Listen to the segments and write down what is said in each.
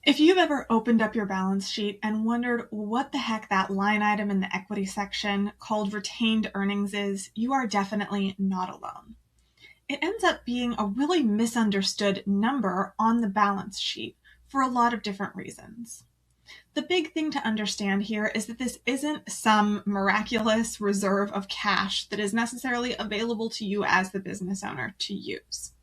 If you've ever opened up your balance sheet and wondered what the heck that line item in the equity section called retained earnings is, you are definitely not alone. It ends up being a really misunderstood number on the balance sheet for a lot of different reasons. The big thing to understand here is that this isn't some miraculous reserve of cash that is necessarily available to you as the business owner to use.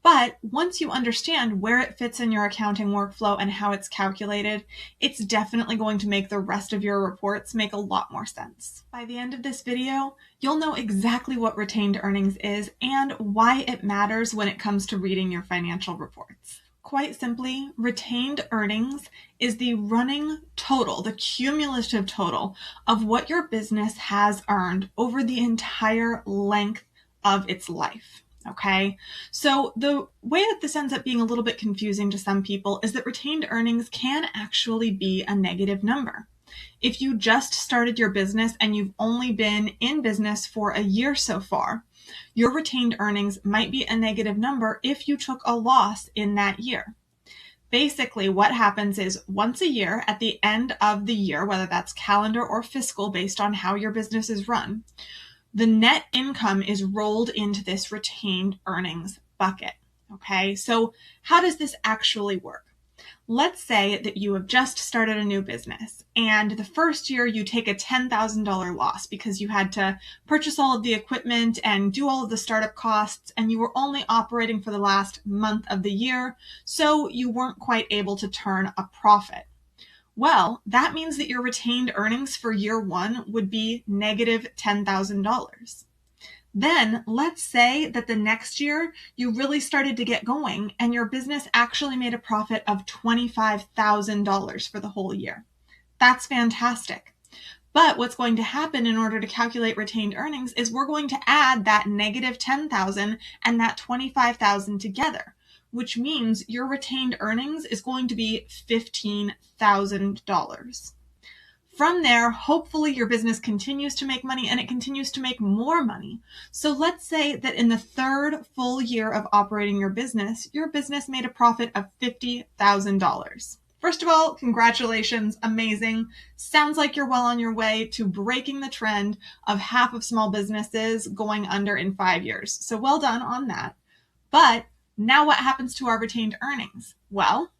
But once you understand where it fits in your accounting workflow and how it's calculated, it's definitely going to make the rest of your reports make a lot more sense. By the end of this video, you'll know exactly what retained earnings is and why it matters when it comes to reading your financial reports. Quite simply, retained earnings is the running total, the cumulative total of what your business has earned over the entire length of its life. Okay, so the way that this ends up being a little bit confusing to some people is that retained earnings can actually be a negative number. If you just started your business and you've only been in business for a year so far, your retained earnings might be a negative number if you took a loss in that year. Basically, what happens is once a year, at the end of the year, whether that's calendar or fiscal based on how your business is run, the net income is rolled into this retained earnings bucket. Okay, so how does this actually work? Let's say that you have just started a new business and the first year you take a $10,000 loss because you had to purchase all of the equipment and do all of the startup costs, and you were only operating for the last month of the year, so you weren't quite able to turn a profit. Well, that means that your retained earnings for year one would be negative $10,000. Then let's say that the next year you really started to get going and your business actually made a profit of $25,000 for the whole year. That's fantastic. But what's going to happen in order to calculate retained earnings is we're going to add that negative $10,000 and that $25,000 together, which means your retained earnings is going to be $15,000. From there, hopefully your business continues to make money and it continues to make more money. So let's say that in the third full year of operating your business made a profit of $50,000. First of all, congratulations, amazing. Sounds like you're well on your way to breaking the trend of half of small businesses going under in 5 years. So well done on that. But now what happens to our retained earnings? Well,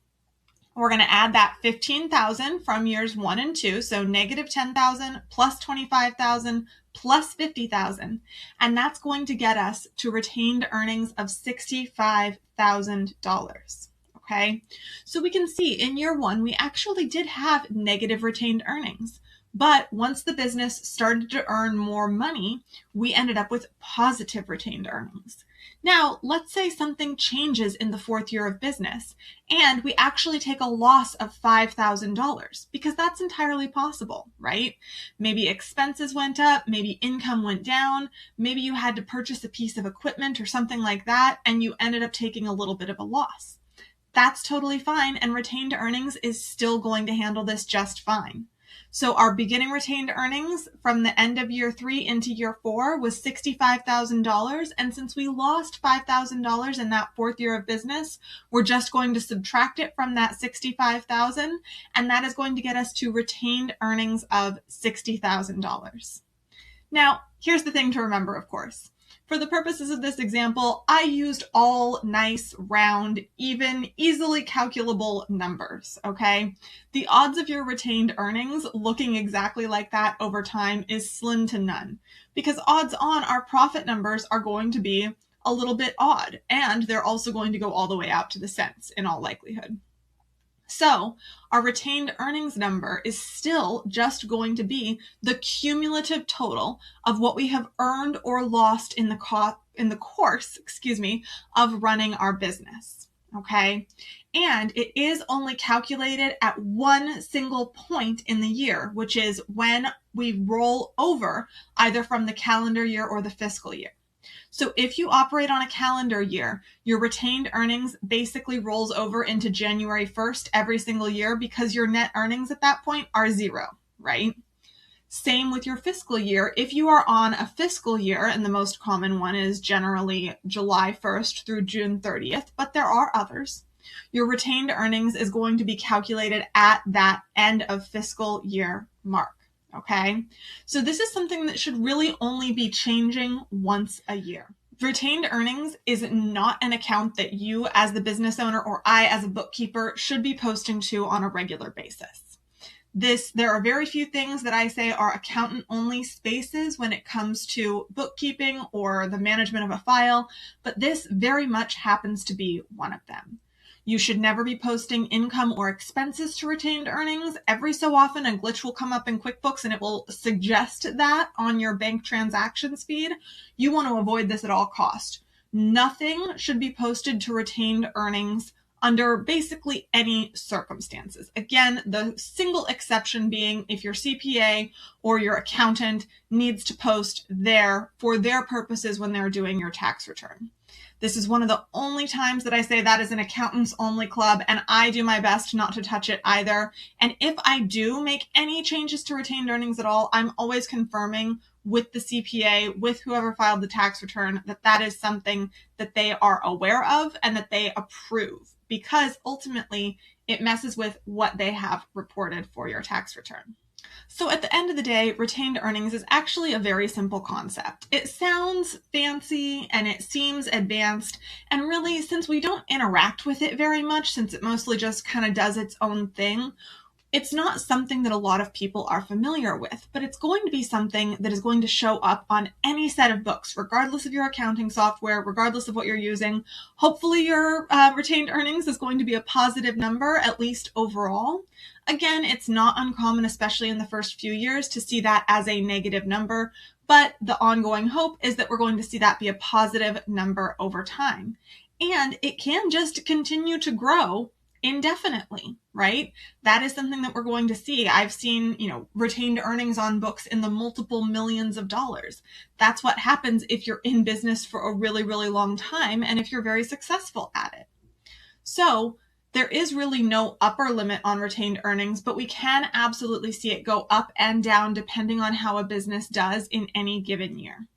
we're going to add that $15,000 from years 1 and 2, so negative $10,000 plus $25,000 plus $50,000, and that's going to get us to retained earnings of $65,000. Okay, so we can see in year one we actually did have negative retained earnings, but once the business started to earn more money, we ended up with positive retained earnings. Now, let's say something changes in the fourth year of business and we actually take a loss of $5,000, because that's entirely possible, right? Maybe expenses went up, maybe income went down, maybe you had to purchase a piece of equipment or something like that and you ended up taking a little bit of a loss. That's totally fine, and retained earnings is still going to handle this just fine. So our beginning retained earnings from the end of year 3 into year 4 was $65,000. And since we lost $5,000 in that fourth year of business, we're just going to subtract it from that $65,000. And that is going to get us to retained earnings of $60,000. Now, here's the thing to remember, of course. For the purposes of this example, I used all nice, round, even, easily calculable numbers, okay? The odds of your retained earnings looking exactly like that over time is slim to none, because odds on our profit numbers are going to be a little bit odd, and they're also going to go all the way out to the cents in all likelihood. So our retained earnings number is still just going to be the cumulative total of what we have earned or lost in the course of running our business. Okay. And it is only calculated at one single point in the year, which is when we roll over either from the calendar year or the fiscal year. So if you operate on a calendar year, your retained earnings basically rolls over into January 1st every single year, because your net earnings at that point are zero, right? Same with your fiscal year. If you are on a fiscal year, and the most common one is generally July 1st through June 30th, but there are others. Your retained earnings is going to be calculated at that end of fiscal year mark. Okay, so this is something that should really only be changing once a year. Retained earnings is not an account that you as the business owner or I as a bookkeeper should be posting to on a regular basis. There are very few things that I say are accountant-only spaces when it comes to bookkeeping or the management of a file, but this very much happens to be one of them. You should never be posting income or expenses to retained earnings. Every so often, a glitch will come up in QuickBooks and it will suggest that on your bank transactions feed. You want to avoid this at all costs. Nothing should be posted to retained earnings under basically any circumstances. Again, the single exception being if your CPA or your accountant needs to post there for their purposes when they're doing your tax return. This is one of the only times that I say that is an accountants only club, and I do my best not to touch it either. And if I do make any changes to retained earnings at all, I'm always confirming with the CPA, with whoever filed the tax return, that that is something that they are aware of and that they approve, because ultimately it messes with what they have reported for your tax return. So at the end of the day, retained earnings is actually a very simple concept. It sounds fancy and it seems advanced, and really, since we don't interact with it very much, since it mostly just kind of does its own thing, it's not something that a lot of people are familiar with, but it's going to be something that is going to show up on any set of books, regardless of your accounting software, regardless of what you're using. Hopefully your retained earnings is going to be a positive number, at least overall. Again, it's not uncommon, especially in the first few years, to see that as a negative number, but the ongoing hope is that we're going to see that be a positive number over time. And it can just continue to grow indefinitely, right? That is something that we're going to see. I've seen, retained earnings on books in the multiple millions of dollars. That's what happens if you're in business for a really, really long time and if you're very successful at it. So there is really no upper limit on retained earnings, but we can absolutely see it go up and down depending on how a business does in any given year.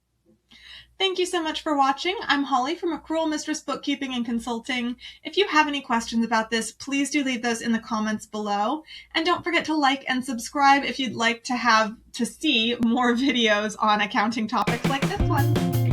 Thank you so much for watching. I'm Holly from Accrual Mistress Bookkeeping and Consulting. If you have any questions about this, please do leave those in the comments below. And don't forget to like and subscribe if you'd like to see more videos on accounting topics like this one.